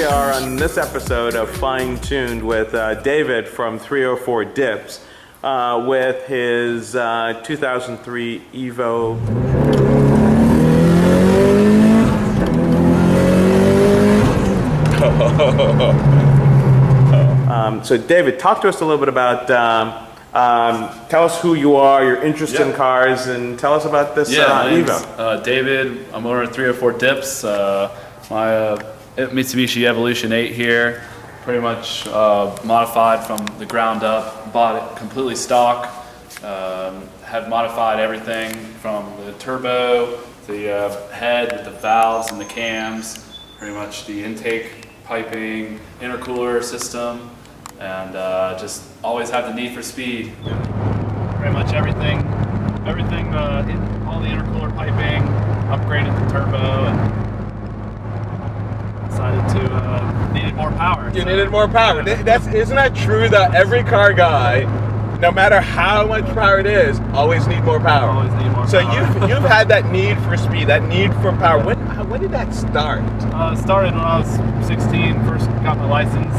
we are on this episode of Fine Tuned with David from 304 Dips with his 2003 Evo. So David, talk to us a little bit about, tell us who you are, your interest in cars, and tell us about this Evo. David, I'm owner of 304 Dips. My Mitsubishi Evolution 8 here, pretty much modified from the ground up, bought it completely stock, have modified everything from the turbo, the head with the valves and the cams, pretty much the intake piping, intercooler system, and just always had the need for speed. Pretty much everything, all the intercooler piping, upgraded the turbo, and decided to needed more power. You needed more power. Isn't that true that every car guy, no matter how much power it is, always need more power? Always need more so power. you've had that need for speed, that need for power. When did that start? It started when I was 16. First got my license.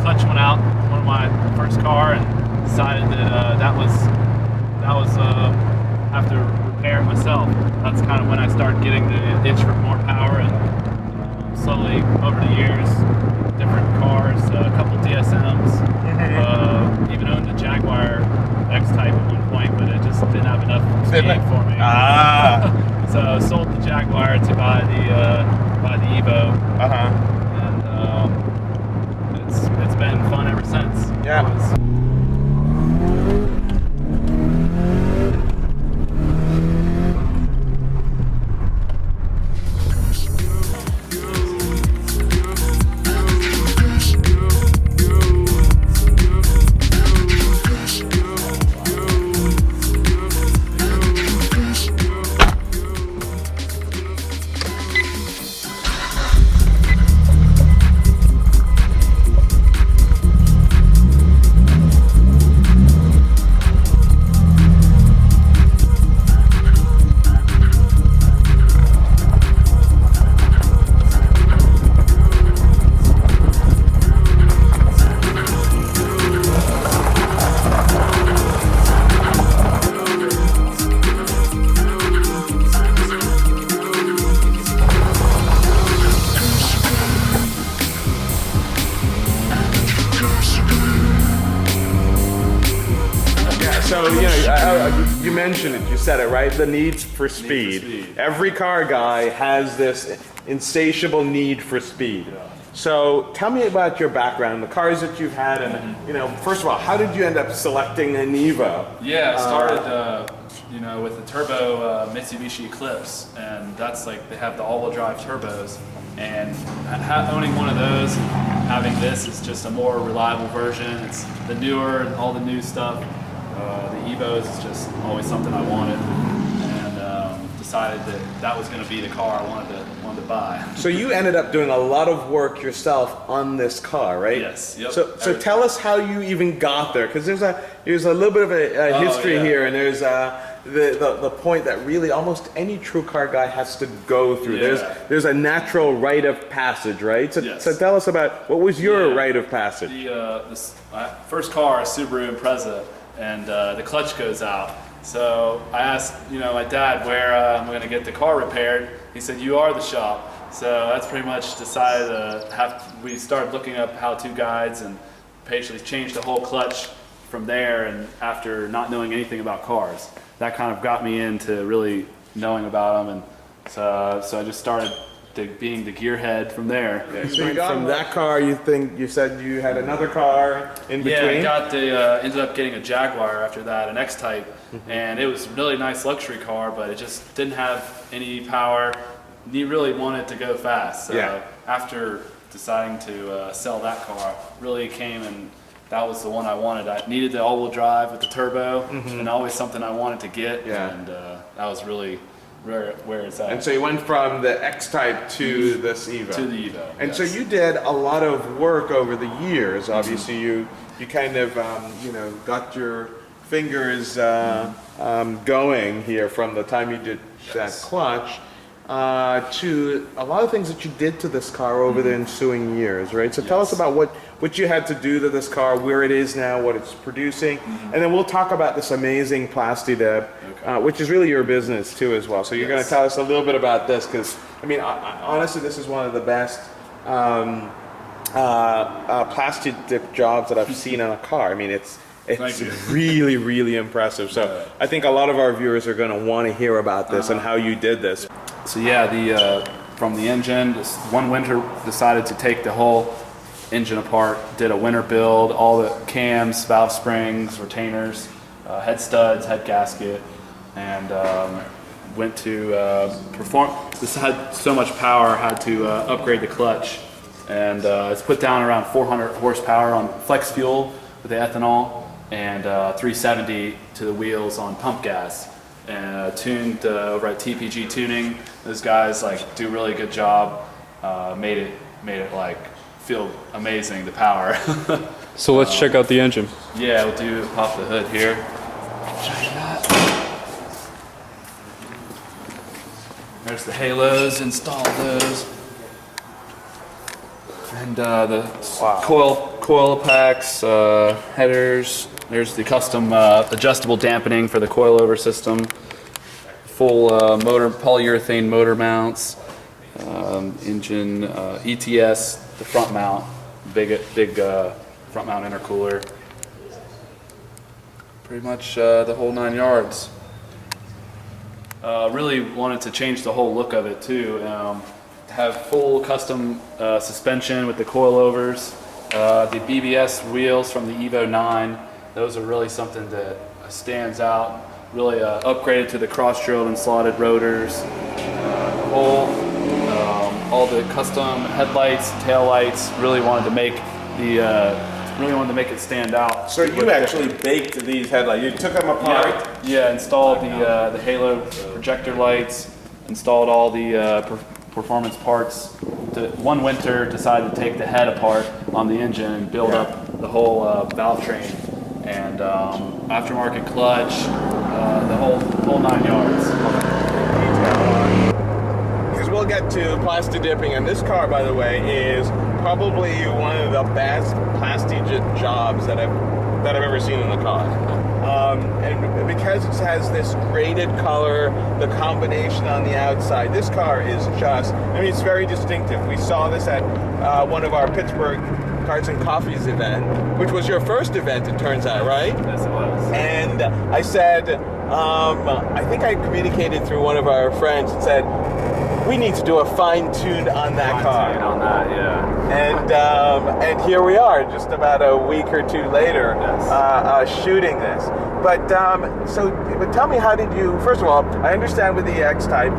Clutch went out, one of my first car, and decided that that was have to repair it myself. That's kind of when I started getting the itch for more power, and slowly over the years, different cars, a couple DSMs, even owned the Jaguar X-Type at one point, but it just didn't have enough speed for me. So I sold the Jaguar to buy the Evo, and it's been fun ever since. Yeah. So, you mentioned it, you said it, right? The need for speed. Every car guy has this insatiable need for speed. Yeah. So tell me about your background, the cars that you've had, and first of all, how did you end up selecting an Evo? Yeah, I started with the turbo Mitsubishi Eclipse, and that's like, they have the all-wheel drive turbos, and owning one of those, having this is just a more reliable version. It's the newer and all the new stuff. The Evos is just always something I wanted, and decided that was going to be the car I wanted to buy. So you ended up doing a lot of work yourself on this car, right? Yes. Yep. So tell us how you even got there, because there's a little bit of a history here, and there's the point that really almost any true car guy has to go through. Yeah. There's a natural rite of passage, right? So, so tell us about what was your rite of passage. My first car, a Subaru Impreza, and the clutch goes out. So I asked, my dad where I'm going to get the car repaired. He said, "You are the shop." So that's pretty much decided we started looking up how-to guides and basically changed the whole clutch from there. And after not knowing anything about cars, that kind of got me into really knowing about them. And so I just started being the gearhead from there. Yeah, so from that car, you said you had another car in between? Yeah, ended up getting a Jaguar after that, an X-Type, and it was a really nice luxury car, but it just didn't have any power. You really wanted to go fast. So after deciding to sell that car, really came, and that was the one I wanted. I needed the all-wheel drive with the turbo, and always something I wanted to get, and that was really where it's at. And so you went from the X-Type to this Evo. To the Evo. And so you did a lot of work over the years. Obviously, you kind of got your fingers going here from the time you did that clutch. to a lot of things that you did to this car over the ensuing years, right? So tell us about what you had to do to this car, where it is now, what it's producing, and then we'll talk about this amazing plasti-dip, which is really your business too as well. So you're going to tell us a little bit about this, because I mean, honestly, this is one of the best plasti-dip jobs that I've seen on a car. I mean, it's really, really impressive. So I think a lot of our viewers are going to want to hear about this and how you did this. So yeah, from the engine, one winter decided to take the whole engine apart, did a winter build, all the cams, valve springs, retainers, head studs, head gasket, and went to perform. This had so much power, had to upgrade the clutch, and it's put down around 400 horsepower on flex fuel with the ethanol, and 370 to the wheels on pump gas. And tuned over at TPG Tuning. Those guys like do a really good job. Made it like feel amazing, the power. So let's check out the engine. Yeah, we'll pop the hood here. Check that. There's the halos, install those. And the coil packs, headers. There's the custom adjustable dampening for the coilover system. Full polyurethane motor mounts. Engine ETS, the front mount, big front mount intercooler. Pretty much the whole 9 yards. Really wanted to change the whole look of it too. Have full custom suspension with the coilovers. The BBS wheels from the Evo 9. Those are really something that stands out. Really upgraded to the cross-drilled and slotted rotors. All the custom headlights, tail lights. Really wanted to make it stand out. So you actually baked these headlights. You took them apart. Yeah, installed the halo projector lights. Installed all the performance parts. One winter, decided to take the head apart on the engine and build up the whole valve train and aftermarket clutch, the whole 9 yards. Because we'll get to plasti dipping, and this car, by the way, is probably one of the best plasti jobs that I've ever seen in a car. And because it has this graded color, the combination on the outside, this car is just, I mean, it's very distinctive. We saw this at one of our Pittsburgh Cars and Coffees event, which was your first event, it turns out, right? Yes, it was. And I said, I think I communicated through one of our friends and said, we need to do a fine-tuned on that car. Fine-tuned on that, yeah. And here we are, just about a week or two later, shooting this. But but tell me, how did you? First of all, I understand with the X-Type,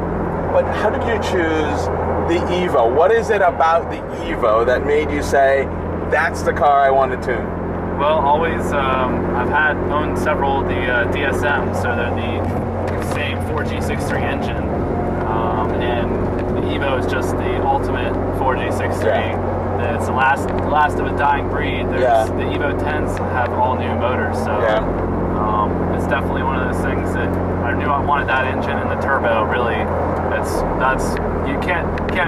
but how did you choose the Evo? What is it about the Evo that made you say, that's the car I want to tune? Well, always, I've owned several of the DSMs, so they're the same 4G63 engine, and the Evo is just the ultimate 4G63. Yeah. It's the last of a dying breed. The Evo 10s have all new motors, so it's definitely one of those things that I knew I wanted that engine and the turbo. Really, that's you can't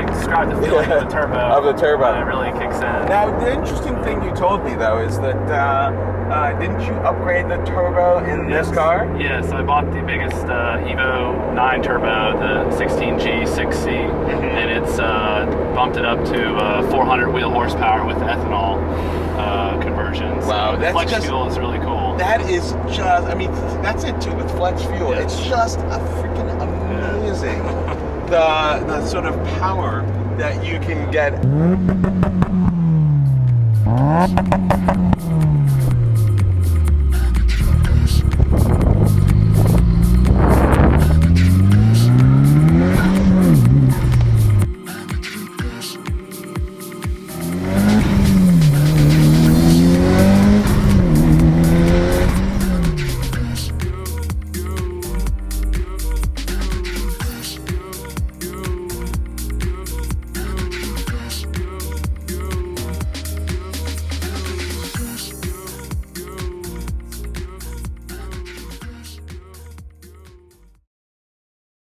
describe the feeling of the turbo. Of the turbo. When it really kicks in. Now, the interesting thing you told me though is that didn't you upgrade the turbo in this car? Yes, I bought the biggest Evo 9 turbo, the 16G 6C, and it's bumped it up to 400 wheel horsepower with ethanol conversion. So wow, the flex fuel is really cool. That is just, I mean, that's it too with flex fuel. Yeah. It's just a freaking amazing the sort of power that you can get.